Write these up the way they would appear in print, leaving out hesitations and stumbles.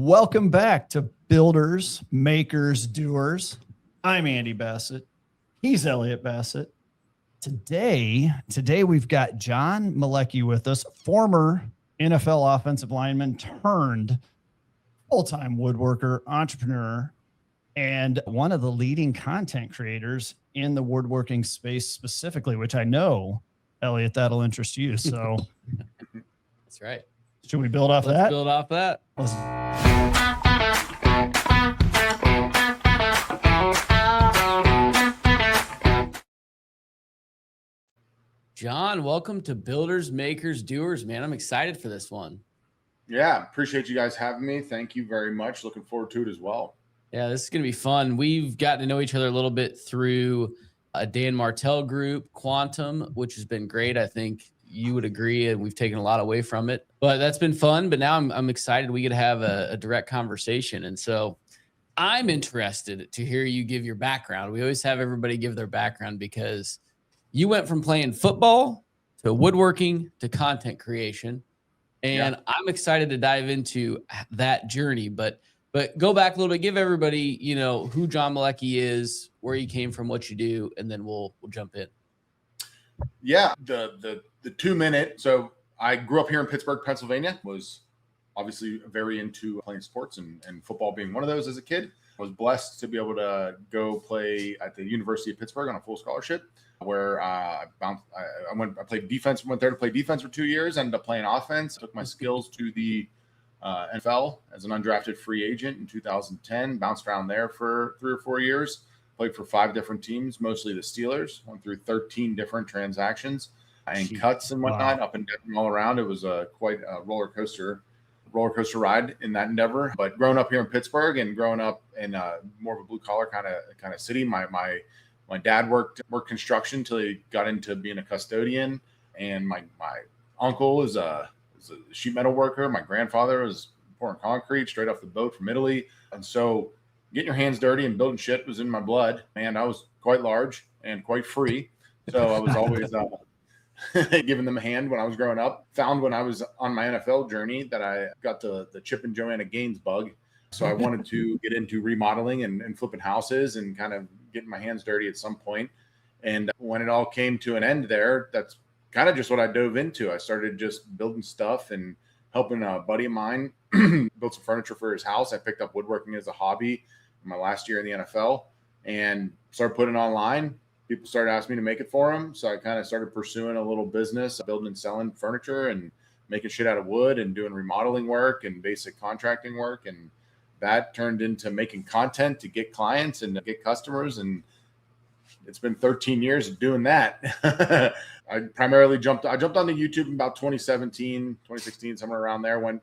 Welcome back to Builders, Makers, Doers. I'm Andy Bassett. He's Elliot Bassett. Today we've got John Malecki with us, former NFL offensive lineman turned full-time woodworker, entrepreneur, and one of the leading content creators in the woodworking space specifically, which I know, Elliot, that'll interest you. So that's right. Should we build off that? Let's build off that. John, welcome to Builders, Makers, Doers, man. I'm excited for this one. Yeah, appreciate you guys having me. Thank you very much. Looking forward to it as well. Yeah, this is going to be fun. We've gotten to know each other a little bit through a Dan Martell group, Quantum, which has been great. I think you would agree, and we've taken a lot away from it. But that's been fun. But now I'm excited we get to have a direct conversation. And so I'm interested to hear you give your background. We always have everybody give their background because you went from playing football to woodworking to content creation. And yeah. I'm excited to dive into that journey. But go back a little bit, give everybody, who John Malecki is, where you came from, what you do, and then we'll jump in. Yeah, the 2 minute. So I grew up here in Pittsburgh, Pennsylvania, was obviously very into playing sports and football being one of those as a kid. I was blessed to be able to go play at the University of Pittsburgh on a full scholarship where I played defense, went there to play defense for 2 years, ended up playing offense, took my skills to the NFL as an undrafted free agent in 2010, bounced around there for 3 or 4 years, played for 5 different teams, mostly the Steelers, went through 13 different transactions and cuts and whatnot, up and down all around. It was quite a roller coaster ride in that endeavor. But growing up here in Pittsburgh and growing up in more of a blue collar kind of city, my dad worked construction till he got into being a custodian, and my uncle is a sheet metal worker. My grandfather was pouring concrete straight off the boat from Italy. And so getting your hands dirty and building shit was in my blood. And I was quite large and quite free. So I was always giving them a hand when I was growing up. Found when I was on my NFL journey that I got the Chip and Joanna Gaines bug. So I wanted to get into remodeling and flipping houses and kind of getting my hands dirty at some point. And when it all came to an end there, that's kind of just what I dove into. I started just building stuff and helping a buddy of mine build some furniture for his house. I picked up woodworking as a hobby in my last year in the NFL and started putting it online. People started asking me to make it for them. So I kind of started pursuing a little business, building and selling furniture and making shit out of wood and doing remodeling work and basic contracting work. And that turned into making content to get clients and to get customers. And it's been 13 years of doing that. I primarily jumped onto YouTube in about 2017, 2016, somewhere around there. Went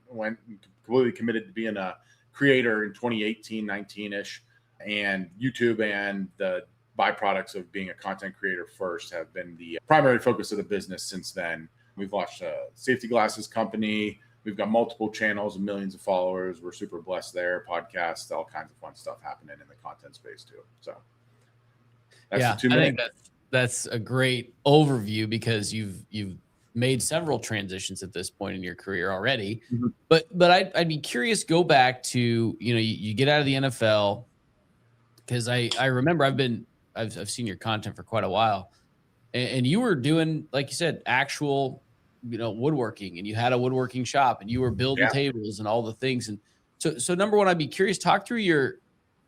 completely committed to being a creator in 2018, 19-ish. And YouTube and the byproducts of being a content creator first have been the primary focus of the business since then. We've launched a safety glasses company. We've got multiple channels and millions of followers. We're super blessed there. Podcasts, all kinds of fun stuff happening in the content space too. So that's the 2 minutes. I think that's a great overview because you've made several transitions at this point in your career already. Mm-hmm. But I'd be curious, go back to, you get out of the NFL, because I remember I've seen your content for quite a while, and you were doing, like you said, actual, woodworking, and you had a woodworking shop and you were building tables and all the things. And so number one, I'd be curious, talk through your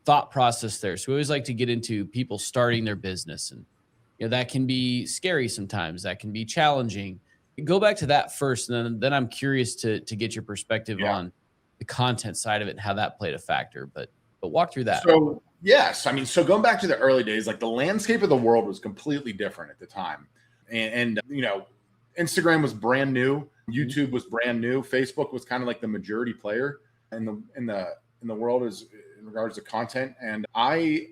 thought process there. So we always like to get into people starting their business, and that can be scary sometimes, that can be challenging. Go back to that first, and then I'm curious to get your perspective on the content side of it and how that played a factor. But walk through that. So yes, so going back to the early days, like the landscape of the world was completely different at the time, and Instagram was brand new, YouTube was brand new, Facebook was kind of like the majority player in the world as in regards to content. And I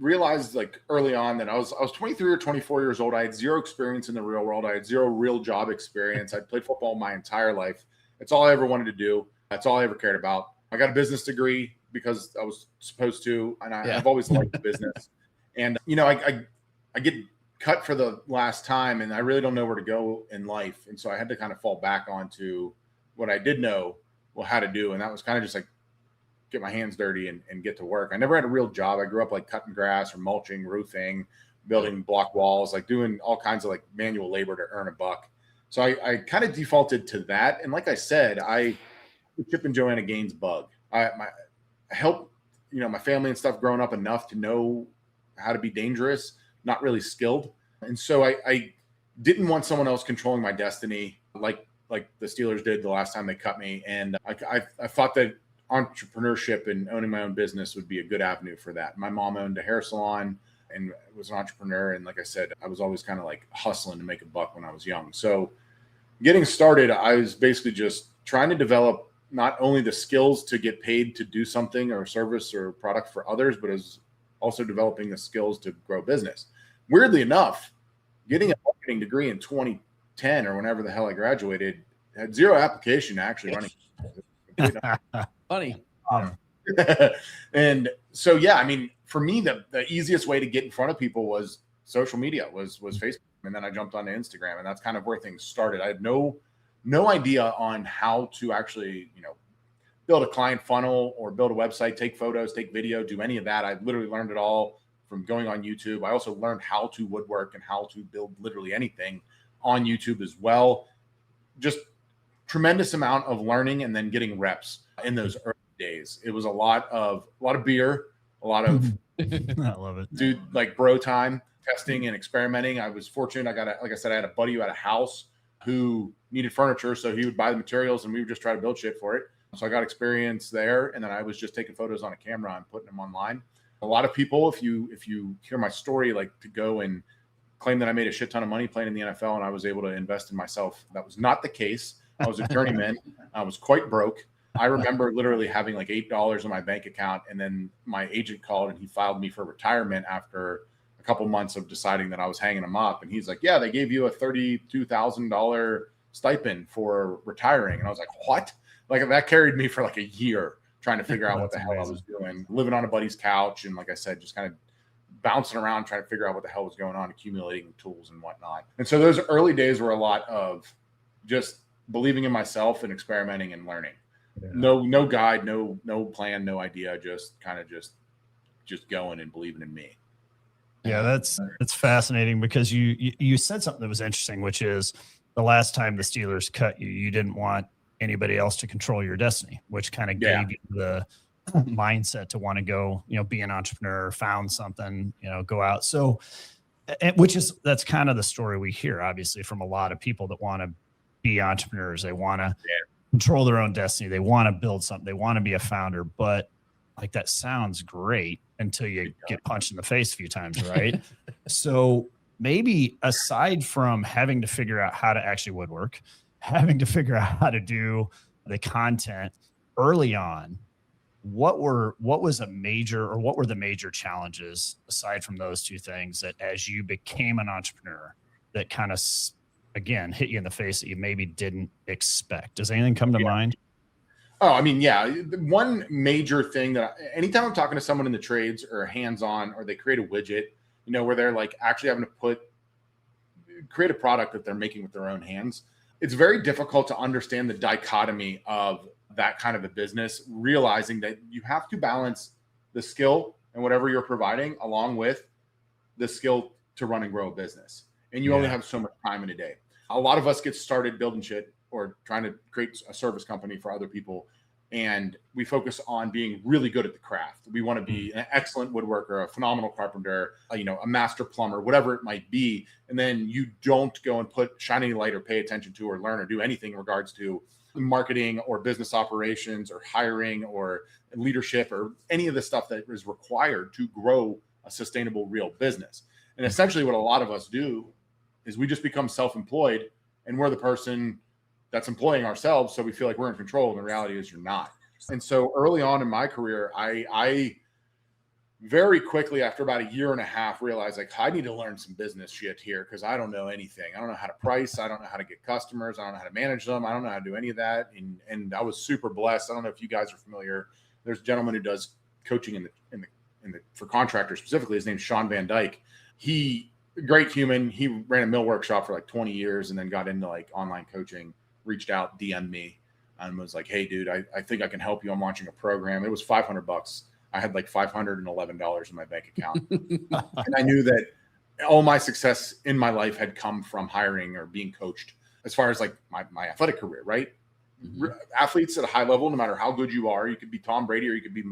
realized like early on that I was 23 or 24 years old. I had zero experience in the real world. I had zero real job experience. I'd played football my entire life. That's all I ever wanted to do. That's all I ever cared about. I got a business degree because I was supposed to, and I've always liked the business. And I get cut for the last time, and I really don't know where to go in life. And so I had to kind of fall back onto what I did know how to do, and that was kind of just like get my hands dirty and get to work. I never had a real job. I grew up like cutting grass or mulching, roofing, building block walls, like doing all kinds of like manual labor to earn a buck. So I kind of defaulted to that. And like I said, Chip and Joanna Gaines bug. I helped, my family and stuff growing up enough to know how to be dangerous, not really skilled. And so I didn't want someone else controlling my destiny like the Steelers did the last time they cut me. And I thought that entrepreneurship and owning my own business would be a good avenue for that. My mom owned a hair salon and was an entrepreneur. And like I said, I was always kind of like hustling to make a buck when I was young. So getting started, I was basically just trying to develop not only the skills to get paid to do something or service or product for others, but as also developing the skills to grow business. Weirdly enough, getting a marketing degree in 2010 or whenever the hell I graduated had zero application to actually running. Funny. And so, yeah, I mean, for me, the easiest way to get in front of people was social media, was Facebook. And then I jumped onto Instagram, and that's kind of where things started. I had no idea on how to actually, build a client funnel or build a website, take photos, take video, do any of that. I literally learned it all from going on YouTube. I also learned how to woodwork and how to build literally anything on YouTube as well. Just tremendous amount of learning and then getting reps in those early days. It was a lot of beer, a lot of I love it. dude, like bro time, testing and experimenting. I was fortunate. Like I said, I had a buddy who had a house who needed furniture. So he would buy the materials and we would just try to build shit for it. So I got experience there. And then I was just taking photos on a camera and putting them online. A lot of people, if you hear my story, like to go and claim that I made a shit ton of money playing in the NFL and I was able to invest in myself. That was not the case. I was a journeyman. I was quite broke. I remember literally having like $8 in my bank account. And then my agent called and he filed me for retirement after a couple months of deciding that I was hanging him up. And he's like, yeah, they gave you a $32,000 stipend for retiring. And I was like, what? Like that carried me for like a year trying to figure out what the hell I was doing, living on a buddy's couch. And like I said, just kind of bouncing around, trying to figure out what the hell was going on, accumulating tools and whatnot. And so those early days were a lot of just believing in myself and experimenting and learning. Yeah. No guide, no plan, no idea, just kind of just going and believing in me. Yeah, that's fascinating because you said something that was interesting, which is the last time the Steelers cut you, you didn't want anybody else to control your destiny, which kind of gave you the mindset to want to go, be an entrepreneur, found something, go out. So, that's kind of the story we hear, obviously, from a lot of people that want to be entrepreneurs. They want to control their own destiny. They want to build something. They want to be a founder, but like that sounds great until you get punched in the face a few times, right? So maybe aside from having to figure out how to actually woodwork, having to figure out how to do the content early on, what were the major challenges aside from those two things that as you became an entrepreneur that kind of, again, hit you in the face that you maybe didn't expect? Does anything come to mind? Oh, I mean, yeah. One major thing that anytime I'm talking to someone in the trades or hands-on, or they create a widget, where they're like actually having to create a product that they're making with their own hands, it's very difficult to understand the dichotomy of that kind of a business, realizing that you have to balance the skill and whatever you're providing along with the skill to run and grow a business. And you only have so much time in a day. A lot of us get started building shit or trying to create a service company for other people. And we focus on being really good at the craft. We want to be an excellent woodworker, a phenomenal carpenter, a master plumber, whatever it might be. And then you don't go and shine any light or pay attention to or learn or do anything in regards to marketing or business operations or hiring or leadership or any of the stuff that is required to grow a sustainable, real business. And essentially what a lot of us do is we just become self-employed and we're the person that's employing ourselves. So we feel like we're in control. And the reality is you're not. And so early on in my career, I very quickly, after about a year and a half, realized like I need to learn some business shit here because I don't know anything. I don't know how to price. I don't know how to get customers. I don't know how to manage them. I don't know how to do any of that. And I was super blessed. I don't know if you guys are familiar. There's a gentleman who does coaching for contractors specifically. His name's Sean Van Dyke. He, great human. He ran a mill workshop for like 20 years and then got into like online coaching, reached out, DM'd me. and was like, hey dude, I think I can help you. I'm launching a program. It was $500. I had like $511 in my bank account. And I knew that all my success in my life had come from hiring or being coached as far as like my athletic career, right? Mm-hmm. Athletes at a high level, no matter how good you are, you could be Tom Brady or you could be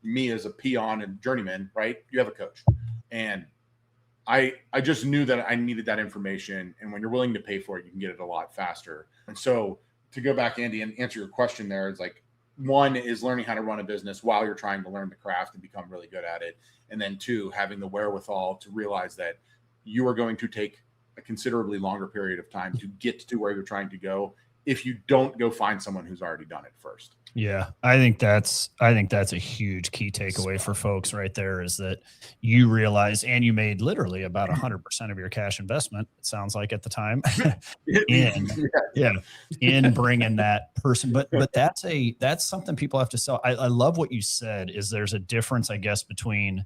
me as a peon and journeyman, right? You have a coach. And I just knew that I needed that information. And when you're willing to pay for it, you can get it a lot faster. And so to go back, Andy, and answer your question there, it's like, one is learning how to run a business while you're trying to learn the craft and become really good at it. And then two, having the wherewithal to realize that you are going to take a considerably longer period of time to get to where you're trying to go if you don't go find someone who's already done it first. Yeah, I think that's a huge key takeaway for folks right there, is that you realize, and you made literally about 100% of your cash investment, it sounds like at the time, in bringing that person. But that's something people have to sell. I love what you said, is there's a difference, I guess, between,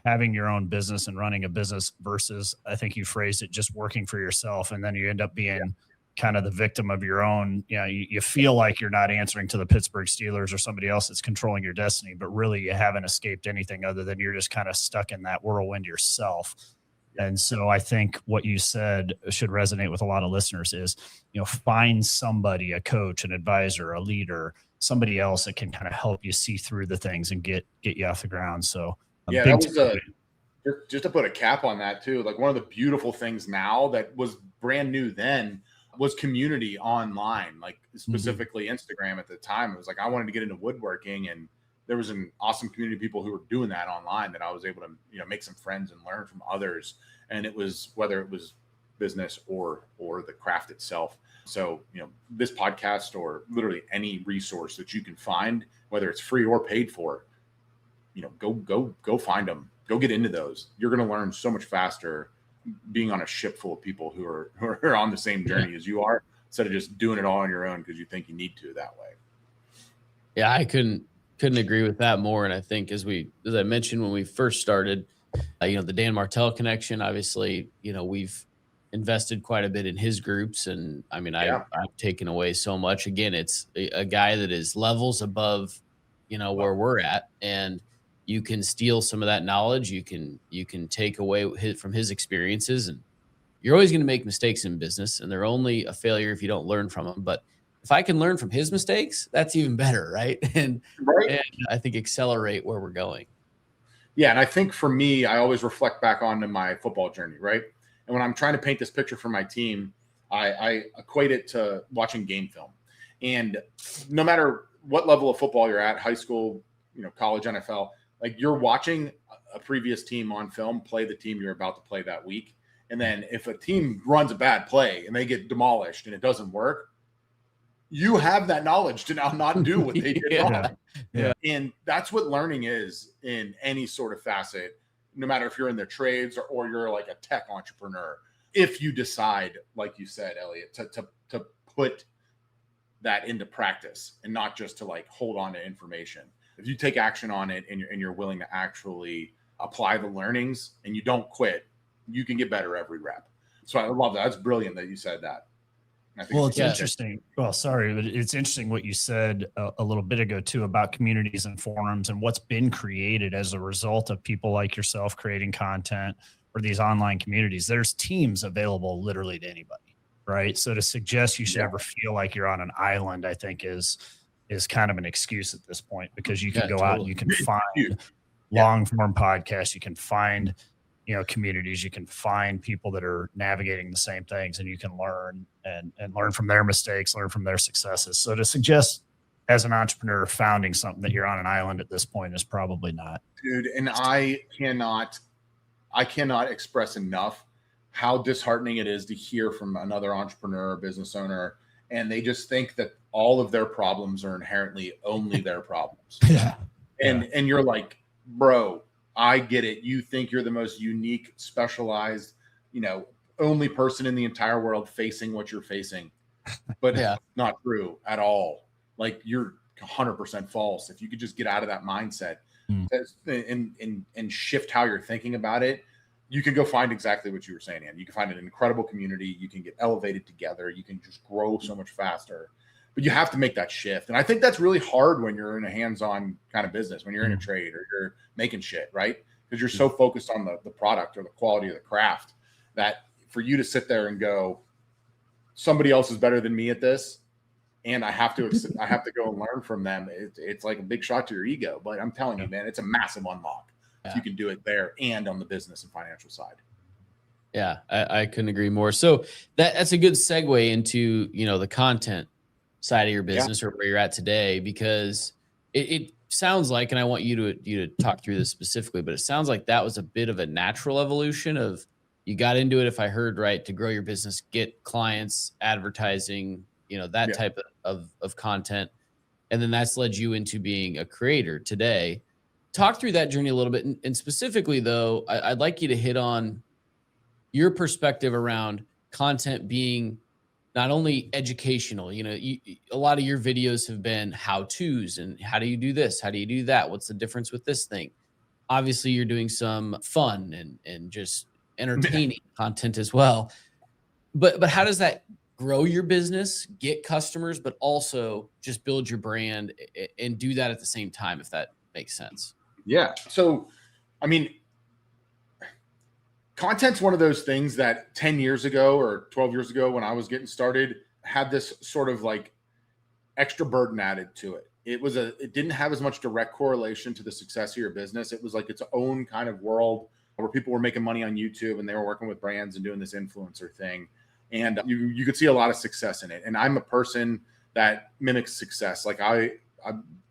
having your own business and running a business versus, I think you phrased it, just working for yourself. And then you end up being kind of the victim of your own, you feel like you're not answering to the Pittsburgh Steelers or somebody else that's controlling your destiny, but really you haven't escaped anything other than you're just kind of stuck in that whirlwind yourself. And so I think what you said should resonate with a lot of listeners is, find somebody, a coach, an advisor, a leader, somebody else that can kind of help you see through the things and get you off the ground. So that was just to put a cap on that too. Like, one of the beautiful things now that was brand new then was community online, like specifically Instagram at the time. It was like, I wanted to get into woodworking, and there was an awesome community of people who were doing that online that I was able to, make some friends and learn from others. And it was, whether it was business or the craft itself. So, this podcast or literally any resource that you can find, whether it's free or paid for, go find them, go get into those. You're going to learn so much faster being on a ship full of people who are on the same journey as you are, instead of just doing it all on your own because you think you need to that way. Yeah, I couldn't agree with that more. And I think as I mentioned when we first started, the Dan Martell connection, obviously, we've invested quite a bit in his groups. And I mean, I've taken away so much. Again, it's a guy that is levels above, where we're at. And you can steal some of that knowledge. You can take away from his experiences, and you're always going to make mistakes in business, and they're only a failure if you don't learn from them. But if I can learn from his mistakes, that's even better. Right. And I think accelerate where we're going. Yeah. And I think for me, I always reflect back onto my football journey. Right. And when I'm trying to paint this picture for my team, I equate it to watching game film. And no matter what level of football you're at, high school, college, NFL, like, you're watching a previous team on film play the team you're about to play that week. And then if a team runs a bad play and they get demolished and it doesn't work, you have that knowledge to now not do what they did wrong. Yeah. And that's what learning is in any sort of facet, no matter if you're in the trades or you're like a tech entrepreneur. If you decide, like you said, Elliot, to put that into practice and not just to like hold on to information. If you take action on it and you're willing to actually apply the learnings and you don't quit, you can get better every rep. So I love that. That's brilliant that you said that. Well, it's interesting. Well, sorry, but it's interesting what you said a little bit ago too about communities and forums and what's been created as a result of people like yourself creating content or these online communities. There's teams available literally to anybody, right? So to suggest you should ever feel like you're on an island, I think is kind of an excuse at this point, because you can go out and you can find long form podcasts, you can find, communities, you can find people that are navigating the same things, and you can learn and learn from their mistakes, learn from their successes. So to suggest as an entrepreneur founding something that you're on an island at this point is probably not. Dude, and I cannot express enough how disheartening it is to hear from another entrepreneur or business owner, and they just think that all of their problems are inherently only their problems. And you're like, bro, I get it. You think you're the most unique, specialized, only person in the entire world facing what you're facing, but it's not true at all. Like, you're 100% false. If you could just get out of that mindset and shift how you're thinking about it, you can go find exactly what you were saying, Ann. You can find an incredible community. You can get elevated together. You can just grow so much faster. But you have to make that shift. And I think that's really hard when you're in a hands-on kind of business, when you're in a trade or you're making shit, right? Because you're so focused on the product or the quality of the craft that for you to sit there and go, somebody else is better than me at this, and I have to go and learn from them. It's like a big shot to your ego. But I'm telling you, man, it's a massive unlock if you can do it there and on the business and financial side. Yeah, I couldn't agree more. So that's a good segue into, the content side of your business or where you're at today, because it sounds like, and I want you to talk through this specifically, but it sounds like that was a bit of a natural evolution of, you got into it, if I heard right, to grow your business, get clients, advertising, that type of content. And then that's led you into being a creator today. Talk through that journey a little bit. And specifically though, I'd like you to hit on your perspective around content being not only educational, a lot of your videos have been how-tos and how do you do this? How do you do that? What's the difference with this thing? Obviously you're doing some fun and just entertaining content as well. But how does that grow your business, get customers, but also just build your brand and do that at the same time, if that makes sense? Yeah. So, I mean, content's one of those things that 10 years ago or 12 years ago when I was getting started had this sort of like extra burden added to it. It didn't have as much direct correlation to the success of your business. It was like its own kind of world where people were making money on YouTube and they were working with brands and doing this influencer thing. And you could see a lot of success in it. And I'm a person that mimics success. Like I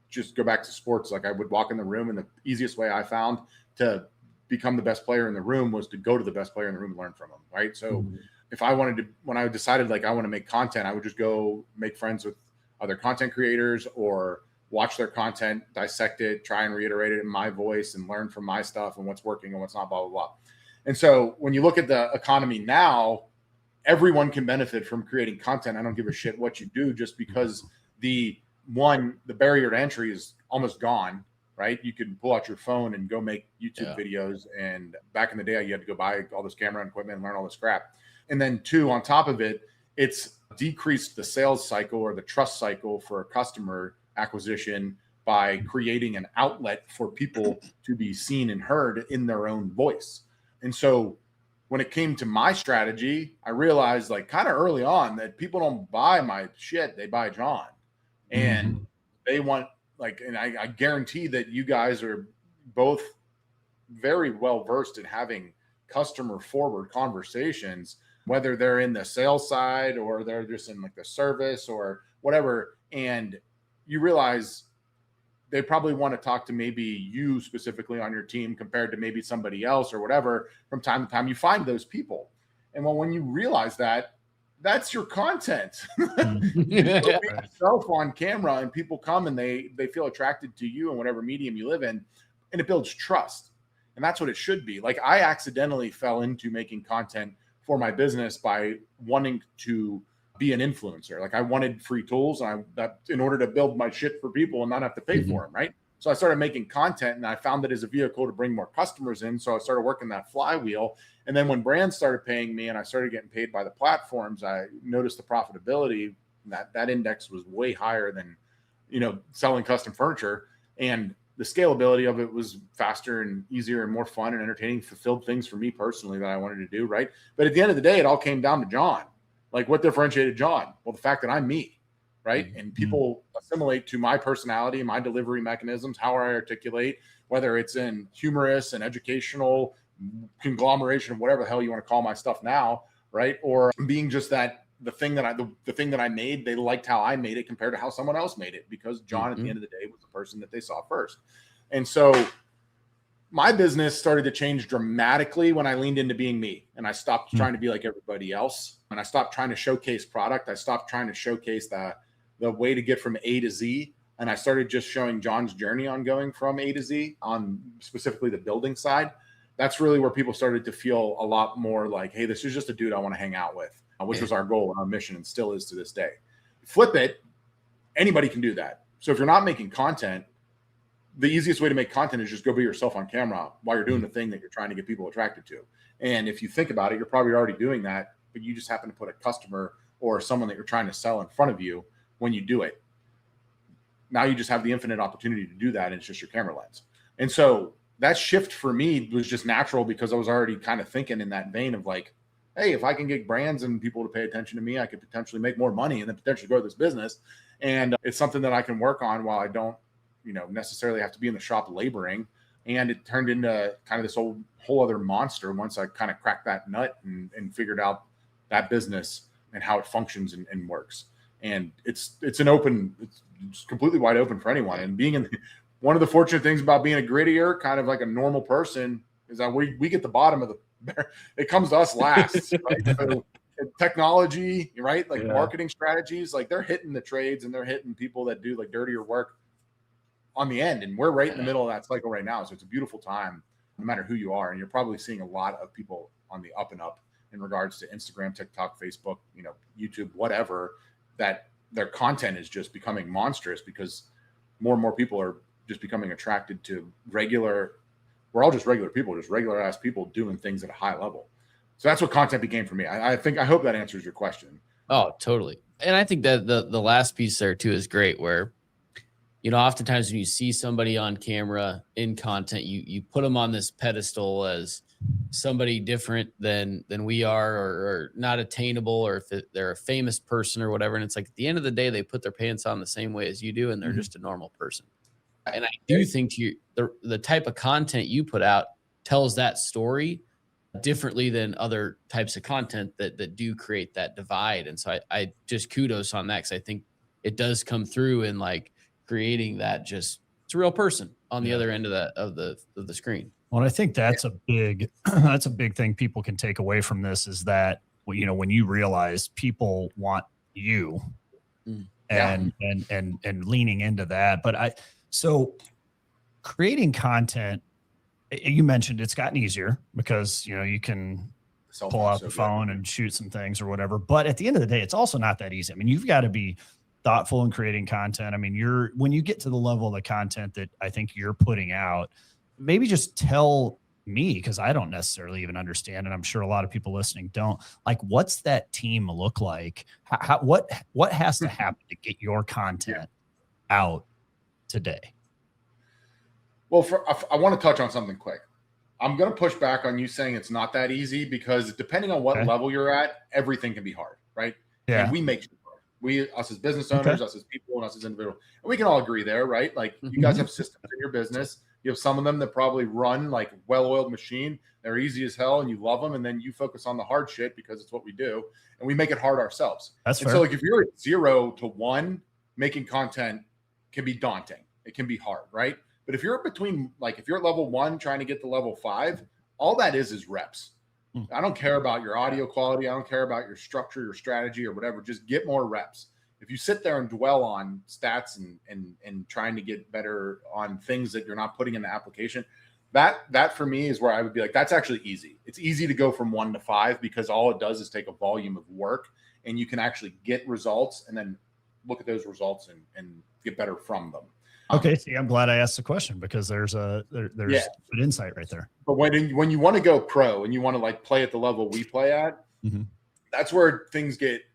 just go back to sports. Like I would walk in the room, and the easiest way I found to become the best player in the room was to go to the best player in the room and learn from them. Right. So if I wanted to, when I decided like I want to make content, I would just go make friends with other content creators or watch their content, dissect it, try and reiterate it in my voice and learn from my stuff and what's working and what's not, blah, blah, blah. And so when you look at the economy now, everyone can benefit from creating content. I don't give a shit what you do, just because the barrier to entry is almost gone, right? You can pull out your phone and go make YouTube videos. And back in the day, you had to go buy all this camera equipment and learn all this crap. And then two, on top of it, it's decreased the sales cycle or the trust cycle for a customer acquisition by creating an outlet for people to be seen and heard in their own voice. And so when it came to my strategy, I realized like kind of early on that people don't buy my shit, they buy John. And they want like, and I guarantee that you guys are both very well versed in having customer forward conversations, whether they're in the sales side or they're just in like the service or whatever. And you realize they probably want to talk to maybe you specifically on your team compared to maybe somebody else or whatever. From time to time, you find those people. And when you realize that, that's your content. You put yourself on camera and people come and they feel attracted to you in whatever medium you live in, and it builds trust. And that's what it should be. Like I accidentally fell into making content for my business by wanting to be an influencer. Like I wanted free tools and that in order to build my shit for people and not have to pay for them. Right. So I started making content and I found it as a vehicle to bring more customers in. So I started working that flywheel. And then when brands started paying me and I started getting paid by the platforms, I noticed the profitability. That index was way higher than, selling custom furniture, and the scalability of it was faster and easier and more fun and entertaining, fulfilled things for me personally that I wanted to do. Right. But at the end of the day, it all came down to John. Like what differentiated John? Well, the fact that I'm me, right? And people assimilate to my personality, my delivery mechanisms, how I articulate, whether it's in humorous and educational conglomeration of whatever the hell you want to call my stuff now, right? Or being just that the thing that I made, they liked how I made it compared to how someone else made it, because John at the end of the day was the person that they saw first. And so my business started to change dramatically when I leaned into being me and I stopped trying to be like everybody else. And I stopped trying to showcase product. I stopped trying to showcase the way to get from A to Z. And I started just showing John's journey on going from A to Z on specifically the building side. That's really where people started to feel a lot more like, hey, this is just a dude I want to hang out with, which was our goal and our mission and still is to this day. Flip it. Anybody can do that. So if you're not making content, the easiest way to make content is just go be yourself on camera while you're doing the thing that you're trying to get people attracted to. And if you think about it, you're probably already doing that, but you just happen to put a customer or someone that you're trying to sell in front of you when you do it. Now you just have the infinite opportunity to do that, and it's just your camera lens. And so that shift for me was just natural because I was already kind of thinking in that vein of like, hey, if I can get brands and people to pay attention to me, I could potentially make more money and then potentially grow this business. And it's something that I can work on while I don't, necessarily have to be in the shop laboring. And it turned into kind of this whole other monster once I kind of cracked that nut and figured out that business and how it functions and works. And it's completely wide open for anyone. And being one of the fortunate things about being a grittier, kind of like a normal person, is that we get the bottom of the, it comes to us last, right? So technology, right? Like marketing strategies, like they're hitting the trades and they're hitting people that do like dirtier work on the end. And we're right in the middle of that cycle right now. So it's a beautiful time, no matter who you are. And you're probably seeing a lot of people on the up and up in regards to Instagram, TikTok, Facebook, YouTube, whatever, that their content is just becoming monstrous because more and more people are just becoming attracted to we're all just regular people, just regular ass people doing things at a high level. So that's what content became for me. I hope that answers your question. Oh, totally. And I think that the last piece there too is great, where, oftentimes when you see somebody on camera in content, you put them on this pedestal as somebody different than we are, or not attainable, or if they're a famous person or whatever. And it's like, at the end of the day, they put their pants on the same way as you do, and they're just a normal person. And I do think the type of content you put out tells that story differently than other types of content that do create that divide. And so I just kudos on that, because I think it does come through in like creating that it's a real person on the other end of the screen. Well, I think that's a big thing people can take away from this, is that, when you realize people want you and leaning into that. But so creating content, you mentioned it's gotten easier because, you can pull out the phone and shoot some things or whatever. But at the end of the day, it's also not that easy. I mean, you've got to be thoughtful in creating content. I mean, when you get to the level of the content that I think you're putting out, maybe just tell me, because I don't necessarily even understand, and I'm sure a lot of people listening don't, like, what's that team look like? What has to happen to get your content out today? Well, I want to touch on something quick. I'm going to push back on you saying it's not that easy, because depending on what level you're at, everything can be hard, right? Yeah. And we make it hard. Us as business owners, us as people, and us as individuals, and we can all agree there, right? Like, you guys have systems in your business. You have some of them that probably run like well-oiled machine. They're easy as hell and you love them. And then you focus on the hard shit because it's what we do. And we make it hard ourselves. That's fair. So like, if you're at 0 to 1, making content can be daunting. It can be hard, right? But if you're between, like, if you're at level 1 trying to get to level 5, all that is reps. I don't care about your audio quality. I don't care about your structure, your strategy, or whatever. Just get more reps. If you sit there and dwell on stats and trying to get better on things that you're not putting in the application, that for me is where I would be like, that's actually easy. It's easy to go from 1 to 5, because all it does is take a volume of work, and you can actually get results and then look at those results and get better from them. Okay. See, I'm glad I asked the question, because there's good insight right there. But when you want to go pro and you want to like play at the level we play at, that's where things it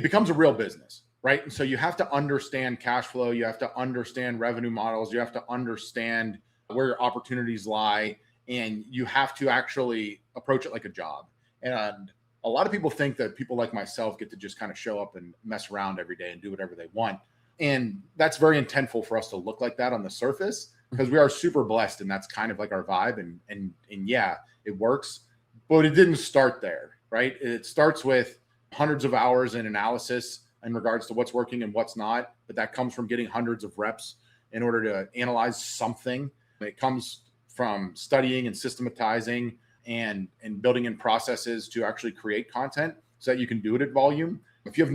becomes a real business. Right. And so you have to understand cash flow. You have to understand revenue models. You have to understand where your opportunities lie. And you have to actually approach it like a job. And a lot of people think that people like myself get to just kind of show up and mess around every day and do whatever they want. And that's very intentful for us to look like that on the surface, because we are super blessed. And that's kind of like our vibe. And yeah, it works. But it didn't start there. Right. It starts with hundreds of hours in analysis in regards to what's working and what's not, but that comes from getting hundreds of reps in order to analyze something. It comes from studying and systematizing and building in processes to actually create content so that you can do it at volume. If you have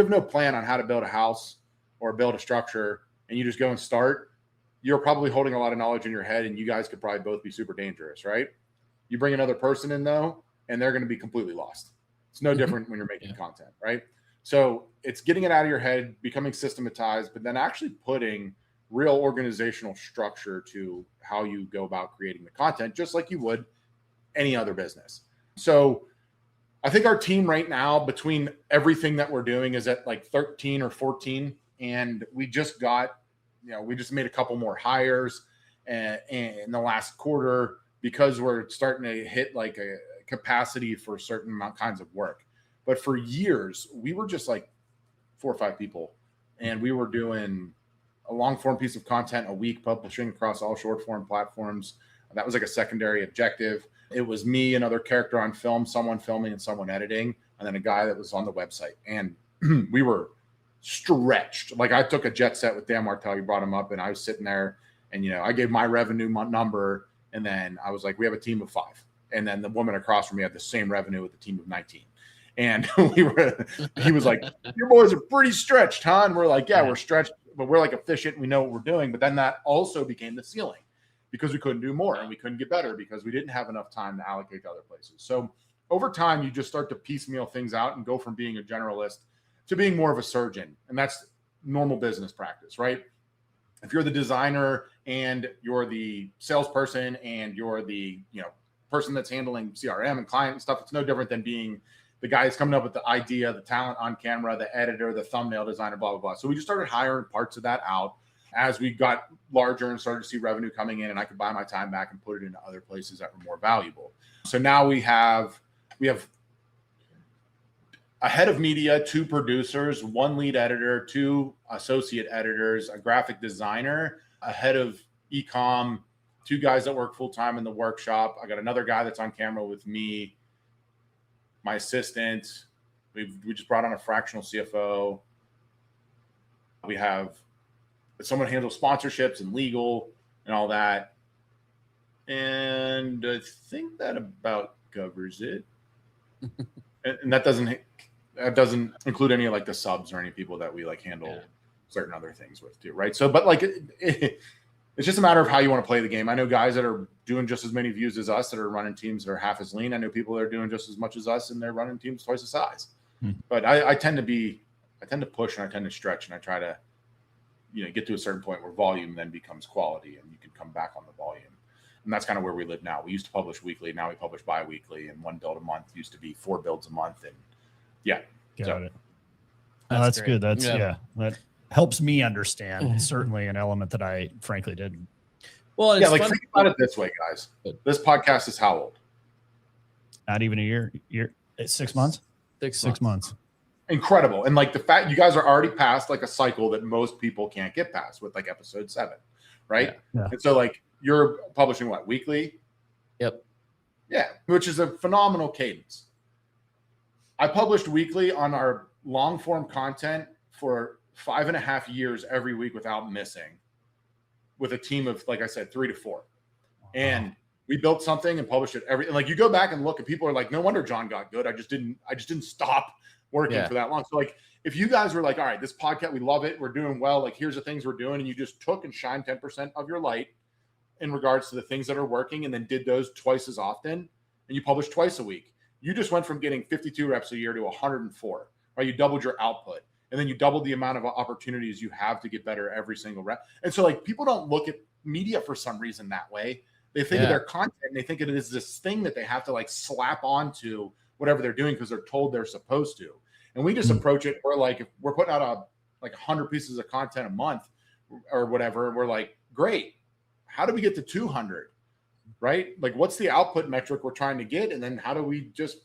no plan on how to build a house or build a structure, and you just go and start, you're probably holding a lot of knowledge in your head, and you guys could probably both be super dangerous, right? You bring another person in though, and they're going to be completely lost. It's no different when you're making content, right? So it's getting it out of your head, becoming systematized, but then actually putting real organizational structure to how you go about creating the content, just like you would any other business. So I think our team right now, between everything that we're doing, is at like 13 or 14. And we just made a couple more hires in the last quarter because we're starting to hit like a capacity for certain kinds of work. But for years, we were just like 4 or 5 people, and we were doing a long form piece of content a week, publishing across all short form platforms. That was like a secondary objective. It was me, another character on film, someone filming and someone editing, and then a guy that was on the website. And we were stretched. Like I took a jet set with Dan Martell, you brought him up, and I was sitting there and, I gave my revenue number. And then I was like, we have a team of 5. And then the woman across from me had the same revenue with a team of 19. And he was like, your boys are pretty stretched, huh? And we're like, yeah, we're stretched, but we're like efficient. We know what we're doing. But then that also became the ceiling because we couldn't do more and we couldn't get better because we didn't have enough time to allocate to other places. So over time, you just start to piecemeal things out and go from being a generalist to being more of a surgeon. And that's normal business practice, right? If you're the designer and you're the salesperson and you're the, person that's handling CRM and client and stuff, it's no different than being the guy who's coming up with the idea, the talent on camera, the editor, the thumbnail designer, blah, blah, blah. So we just started hiring parts of that out as we got larger and started to see revenue coming in, and I could buy my time back and put it into other places that were more valuable. So now we have a head of media, 2 producers, 1 lead editor, 2 associate editors, a graphic designer, a head of e-com, 2 guys that work full-time in the workshop. I got another guy that's on camera with me, my assistant. We just brought on a fractional CFO. We have someone handles sponsorships and legal and all that. And I think that about covers it. And that doesn't include any of like the subs or any people that we like handle certain other things with too, right? So, but like it's just a matter of how you want to play the game. I know guys that are doing just as many views as us that are running teams that are half as lean. I know people that are doing just as much as us and they're running teams twice the size. But I tend to push and I tend to stretch and I try to, get to a certain point where volume then becomes quality and you can come back on the volume. And that's kind of where we live now. We used to publish weekly. Now we publish bi-weekly, and 1 build a month used to be 4 builds a month. And Got it. That's good. That helps me understand certainly an element that I frankly didn't. Well, it's think about it this way, guys. This podcast is how old? Not even a year. It's 6 months. 6 months. Incredible. And like the fact you guys are already past like a cycle that most people can't get past with like episode 7, right? Yeah. And so like you're publishing what, weekly? Yep. Yeah, which is a phenomenal cadence. I published weekly on our long form content for 5.5 years every week without missing, with a team of, like I said, 3 to 4. And we built something and published it like you go back and look and people are like, no wonder John got good. I just didn't stop working for that long. So like, if you guys were like, all right, this podcast, we love it, we're doing well, like here's the things we're doing, and you just took and shined 10% of your light in regards to the things that are working and then did those twice as often, and you published twice a week, you just went from getting 52 reps a year to 104, right? You doubled your output, and then you doubled the amount of opportunities you have to get better every single rep. And so like people don't look at media for some reason that way. They think of their content and they think it is this thing that they have to like slap onto whatever they're doing because they're told they're supposed to. And we just approach it. We're like, if we're putting out 100 pieces of content a month or whatever, we're like, great. How do we get to 200? Right? Like, what's the output metric we're trying to get? And then how do we just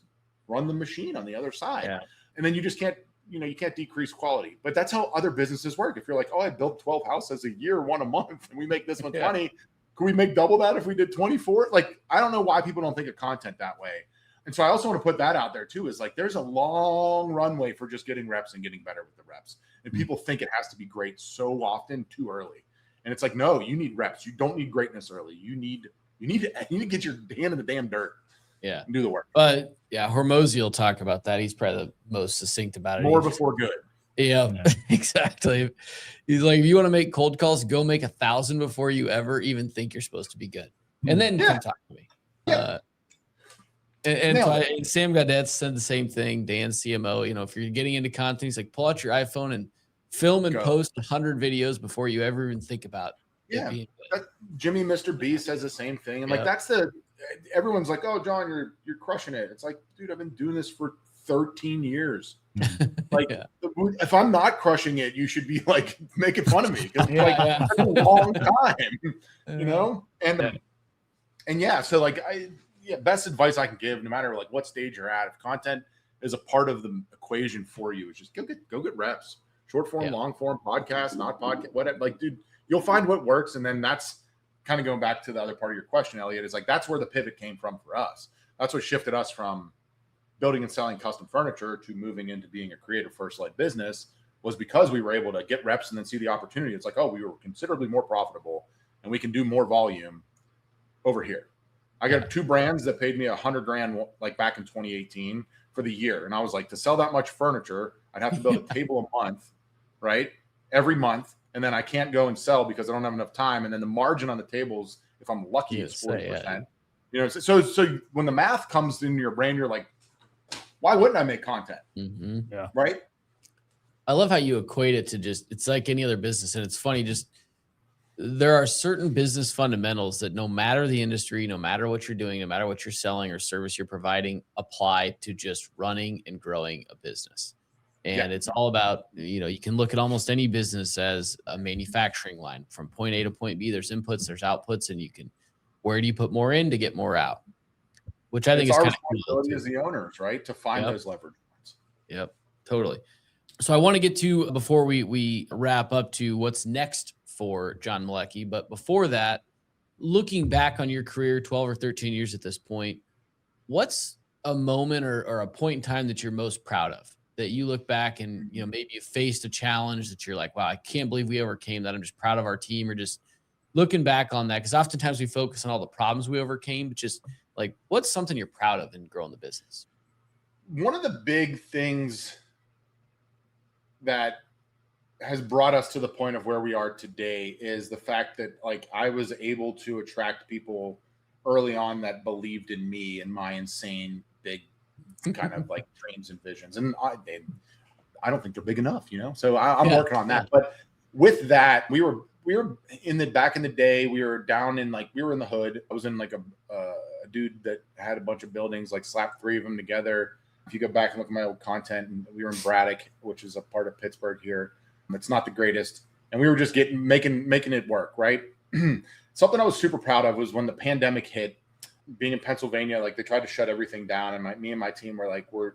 run the machine on the other side? Yeah. And then you just can't, you can't decrease quality. But that's how other businesses work. If you're like, oh, I built 12 houses a year, 1 a month, and we make this much money, could we make double that if we did 24? Like, I don't know why people don't think of content that way. And so I also want to put that out there too, is like, there's a long runway for just getting reps and getting better with the reps. And people think it has to be great so often too early. And it's like, no, you need reps. You don't need greatness early. You need to get your hand in the damn dirt. Yeah. And do the work. But yeah, Hormozy will talk about that. He's probably the most succinct about it. More before good. Yeah, exactly. He's like, if you want to make cold calls, go make 1,000 before you ever even think you're supposed to be good. And then come talk to me. Yeah. And Sam Gaudette said the same thing. Dan CMO, if you're getting into content, he's like, pull out your iPhone and film and post 100 videos before you ever even think about. Yeah. Jimmy Mr. B says the same thing. And like, that's the everyone's like, oh, John, you're crushing it. It's like, dude, I've been doing this for 13 years. Like, if I'm not crushing it, you should be like making fun of me, because it's a long time, you know? And yeah, so like best advice I can give, no matter like what stage you're at, if content is a part of the equation for you, is just go get reps, short form, long form, podcast, not podcast, whatever. Like, dude, you'll find what works. And then that's kind of going back to the other part of your question, Elliot, is like, that's where the pivot came from for us. That's what shifted us from building and selling custom furniture to moving into being a creative first led business, was because we were able to get reps and then see the opportunity. It's like, oh, we were considerably more profitable and we can do more volume over here. I got 2 brands that paid me $100,000 like back in 2018 for the year. And I was like, to sell that much furniture, I'd have to build a table a month, right? Every month. And then I can't go and sell because I don't have enough time. And then the margin on the tables, if I'm lucky, is 40%. You know, so when the math comes into your brain, you're like, why wouldn't I make content? Yeah. Right. I love how you equate it to just, it's like any other business. And it's funny, just there are certain business fundamentals that no matter the industry, no matter what you're doing, no matter what you're selling or service you're providing, apply to just running and growing a business. And it's all about, you know, you can look at almost any business as a manufacturing line. From point A to point B, there's inputs, there's outputs, and you can, where do you put more in to get more out? Which I think is our kind of responsibility as the owners, right? To find those leverage points. Yep, totally. So I want to get to, before we wrap up, to what's next for John Malecki. But before that, looking back on your career, 12 or 13 years at this point, what's a moment or a point in time that you're most proud of, that you look back and, you know, maybe you faced a challenge that you're like, wow, I can't believe we overcame that. I'm just proud of our team, or just looking back on that? Because oftentimes we focus on all the problems we overcame, but just like, what's something you're proud of in growing the business? One of the big things that has brought us to the point of where we are today is the fact that, like, I was able to attract people early on that believed in me and my insane big kind of like dreams and visions. And I don't think they're big enough, you know? So I'm working on that. But with that, we were back in the day, we were down in, like, we were in the hood. I was in like a dude that had a bunch of buildings, like slapped 3 of them together. If you go back and look at my old content, and we were in Braddock, which is a part of Pittsburgh here. It's not the greatest. And we were just making it work, right? Something I was super proud of was when the pandemic hit, being in Pennsylvania, like, they tried to shut everything down. And me and my team were like, we're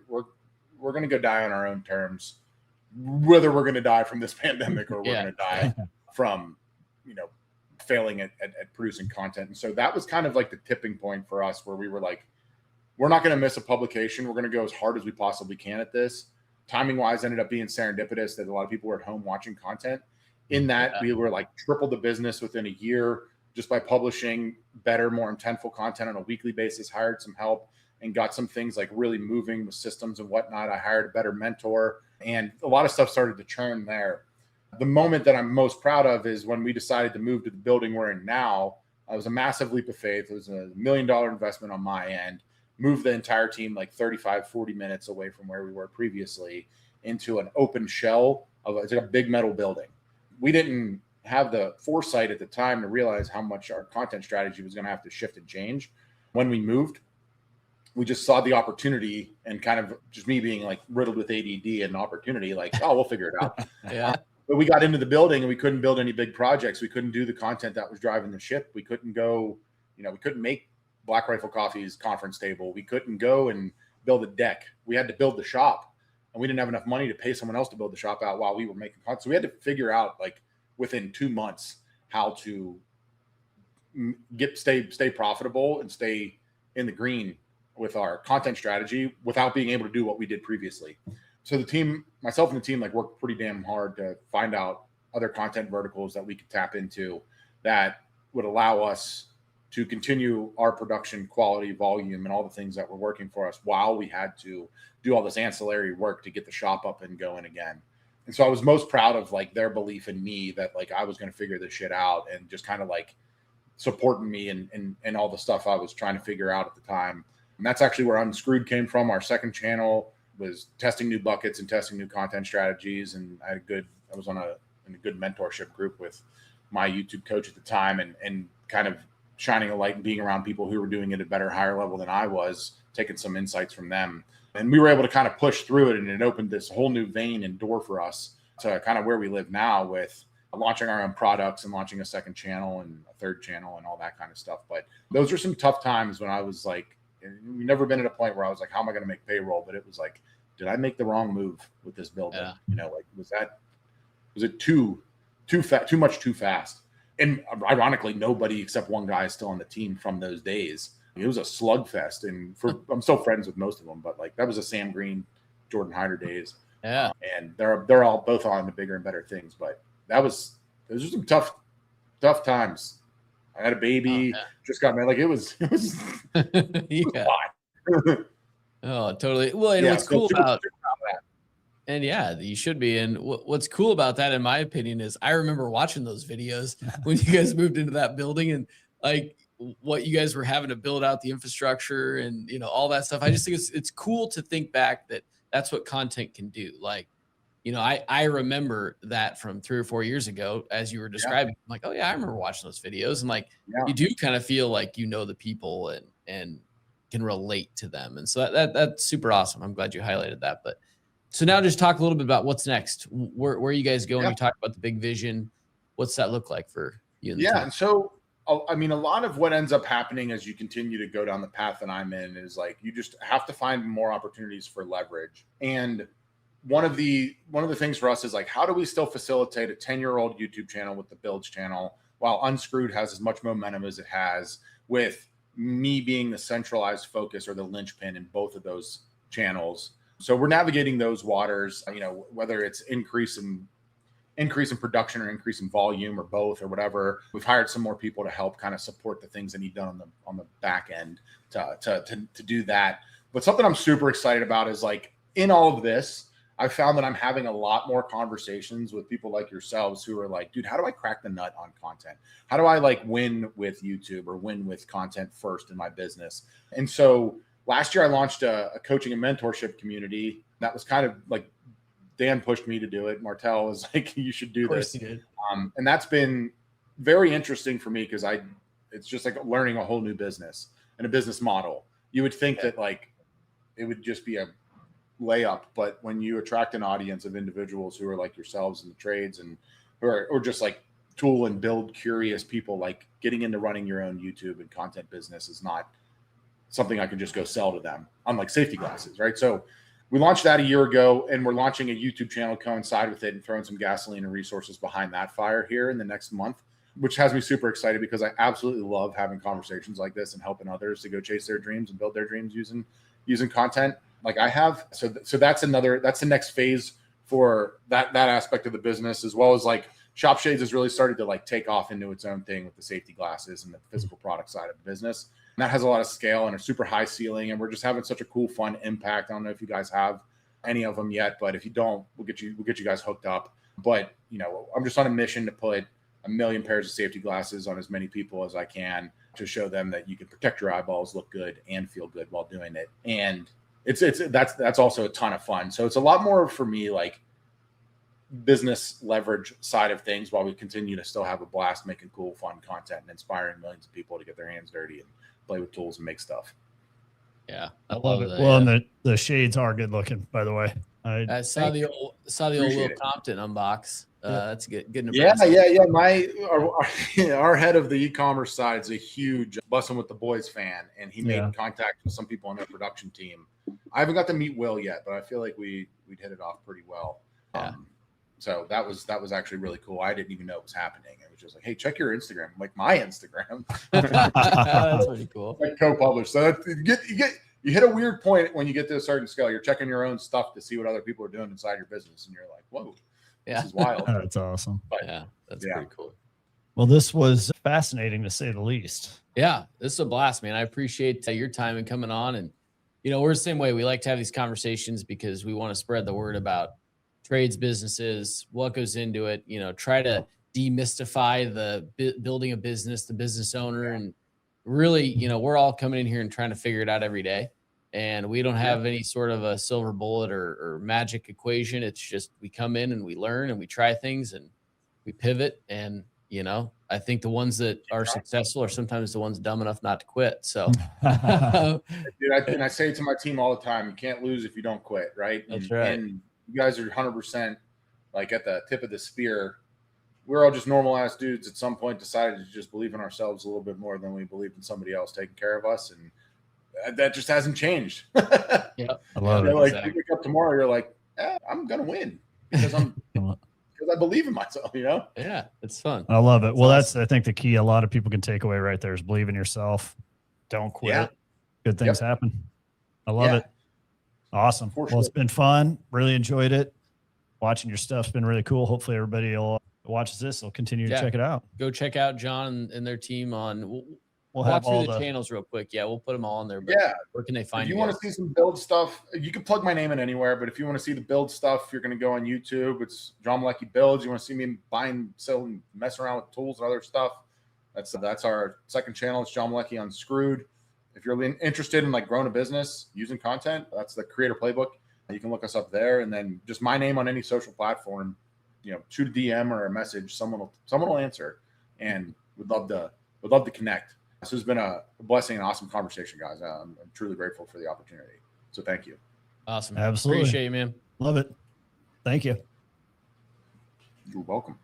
going to go die on our own terms, whether we're going to die from this pandemic or we're going to die from, you know, failing at producing content. And so that was kind of like the tipping point for us, where we were like, we're not going to miss a publication. We're going to go as hard as we possibly can at this. Timing wise, ended up being serendipitous that a lot of people were at home watching content. In that, we were like tripled the business within a year just by publishing better, more intentful content on a weekly basis, hired some help, and got some things like really moving with systems and whatnot. I hired a better mentor, and a lot of stuff started to churn there. The moment that I'm most proud of is when we decided to move to the building we're in now. It was a massive leap of faith. It was a $1 million investment on my end. Moved the entire team like 35, 40 minutes away from where we were previously into an open shell of it's like a big metal building. We didn't have the foresight at the time to realize how much our content strategy was going to have to shift and change. When we moved, we just saw the opportunity, and kind of just me being like riddled with ADD and opportunity, like, oh, we'll figure it out. But we got into the building and we couldn't build any big projects. We couldn't do the content that was driving the ship. We couldn't go, you know, we couldn't make Black Rifle Coffee's conference table. We couldn't go and build a deck. We had to build the shop, and we didn't have enough money to pay someone else to build the shop out while we were making content. So we had to figure out, like, within 2 months how to stay profitable and stay in the green with our content strategy without being able to do what we did previously. So the team, myself and the team, like, worked pretty damn hard to find out other content verticals that we could tap into that would allow us to continue our production quality, volume, and all the things that were working for us while we had to do all this ancillary work to get the shop up and going again. And so I was most proud of, like, their belief in me that, like, I was going to figure this shit out, and just kind of like supporting me and all the stuff I was trying to figure out at the time. And that's actually where Unscrewed came from. Our second channel was testing new buckets and testing new content strategies. And I was in a good mentorship group with my YouTube coach at the time, and kind of shining a light and being around people who were doing it at a better, higher level than I was, taking some insights from them. And we were able to kind of push through it, and it opened this whole new vein and door for us to kind of where we live now with launching our own products and launching a second channel and a third channel and all that kind of stuff. But those are some tough times when I was like, we've never been at a point where I was like, how am I going to make payroll? But it was like, did I make the wrong move with this building? Yeah. You know, like, was it too much too fast? And ironically, nobody except one guy is still on the team from those days. It was a slugfest, and I'm still friends with most of them, but like that was a Sam Green, Jordan Hyder days. Yeah. And they're all both on to bigger and better things. But those were some tough times. I had a baby, just got married. Like it was yeah. Oh, totally. Well, and what's cool about that. And yeah, you should be. And what's cool about that, in my opinion, is I remember watching those videos when you guys moved into that building and like what you guys were having to build out the infrastructure and, you know, all that stuff. I just think it's cool to think back that that's what content can do. Like, you know, I remember that from 3 or 4 years ago, as you were describing, I'm like, oh yeah, I remember watching those videos. And like, you do kind of feel like, you know, the people and can relate to them. And so that's super awesome. I'm glad you highlighted that. But so now just talk a little bit about what's next. Where are you guys going? You talk about the big vision. What's that look like for you? And so, I mean, a lot of what ends up happening as you continue to go down the path that I'm in is like, you just have to find more opportunities for leverage. And one of the things for us is like, how do we still facilitate a 10-year-old YouTube channel with the Builds channel while Unscrewed has as much momentum as it has, with me being the centralized focus or the linchpin in both of those channels. So we're navigating those waters, you know, whether it's increase in production or increase in volume or both or whatever. We've hired some more people to help kind of support the things that need done on the back end to do that. But something I'm super excited about is like, in all of this, I found that I'm having a lot more conversations with people like yourselves who are like, dude, how do I crack the nut on content? How do I like win with YouTube or win with content first in my business? And so last year I launched a coaching and mentorship community. That was kind of like, Dan pushed me to do it. Martell was like, you should do this. He did. And that's been very interesting for me because it's just like learning a whole new business and a business model. You would think that like it would just be a layup, but when you attract an audience of individuals who are like yourselves in the trades and who are or just like tool and build curious people, like getting into running your own YouTube and content business is not something I can just go sell to them, unlike safety glasses, right? So we launched that a year ago, and we're launching a YouTube channel coincide with it and throwing some gasoline and resources behind that fire here in the next month, which has me super excited because I absolutely love having conversations like this and helping others to go chase their dreams and build their dreams using content like I have. So that's the next phase for that aspect of the business, as well as like Shop Shades has really started to like take off into its own thing with the safety glasses and the physical product side of the business. And that has a lot of scale and a super high ceiling. And we're just having such a cool, fun impact. I don't know if you guys have any of them yet, but if you don't, we'll get you guys hooked up. But, you know, I'm just on a mission to put 1 million pairs of safety glasses on as many people as I can to show them that you can protect your eyeballs, look good, and feel good while doing it. And that's also a ton of fun. So it's a lot more for me, like business leverage side of things, while we continue to still have a blast making cool, fun content and inspiring millions of people to get their hands dirty and play with tools and make stuff. Yeah, I love it. That, well, and the shades are good looking, by the way. I saw the old Will Compton unbox. That's good. Yeah. Our head of the e-commerce side is a huge Bussin' with the Boys fan, and he made contact with some people on their production team. I haven't got to meet Will yet, but I feel like we'd hit it off pretty well. Yeah. So that was actually really cool. I didn't even know it was happening. It was just like, hey, check your Instagram. I'm like, my Instagram. That's pretty cool. Like co-published. So you hit a weird point when you get to a certain scale. You're checking your own stuff to see what other people are doing inside your business, and you're like, whoa, this is wild. That's awesome. But, that's pretty cool. Well, this was fascinating to say the least. Yeah, this is a blast, man. I appreciate your time and coming on. And, you know, we're the same way. We like to have these conversations because we want to spread the word about trades businesses, what goes into it, you know, try to demystify the building a business, the business owner. And really, you know, we're all coming in here and trying to figure it out every day. And we don't have any sort of a silver bullet or magic equation. It's just we come in and we learn and we try things and we pivot. And, you know, I think the ones that are successful are sometimes the ones dumb enough not to quit. So, Dude, I say to my team all the time, you can't lose if you don't quit, right? That's right. And you guys are 100% like at the tip of the spear. We're all just normal ass dudes at some point decided to just believe in ourselves a little bit more than we believed in somebody else taking care of us. And that just hasn't changed. Yeah, I love it. Like exactly. you wake up tomorrow, you're like, I'm going to win because I believe in myself, you know? Yeah, it's fun. I love it. It's Well, awesome. that's, I think, the key a lot of people can take away right there is believe in yourself. Don't quit. Yeah. Good things happen. I love it. Awesome. For Well, sure. it's been fun. Really enjoyed it. Watching your stuff's been really cool. Hopefully everybody will watches this. They'll continue to check it out. Go check out John and their team on. We'll Walk have through all the channels real quick. Yeah, we'll put them all on there. But Yeah. where can they find If you you want guys? to see some build stuff, you can plug my name in anywhere. But if you want to see the build stuff, you're going to go on YouTube. It's John Malecki Builds. You want to see me buying, selling, messing around with tools and other stuff. That's our second channel. It's John Malecki Unscrewed. If you're interested in like growing a business using content, that's the Creator Playbook. You can look us up there, and then just my name on any social platform. You know, shoot a DM or a message. Someone will answer, and would love to connect. This has been a blessing and awesome conversation, guys. I'm truly grateful for the opportunity. So thank you. Awesome. Absolutely. Appreciate you, man. Love it. Thank you. You're welcome.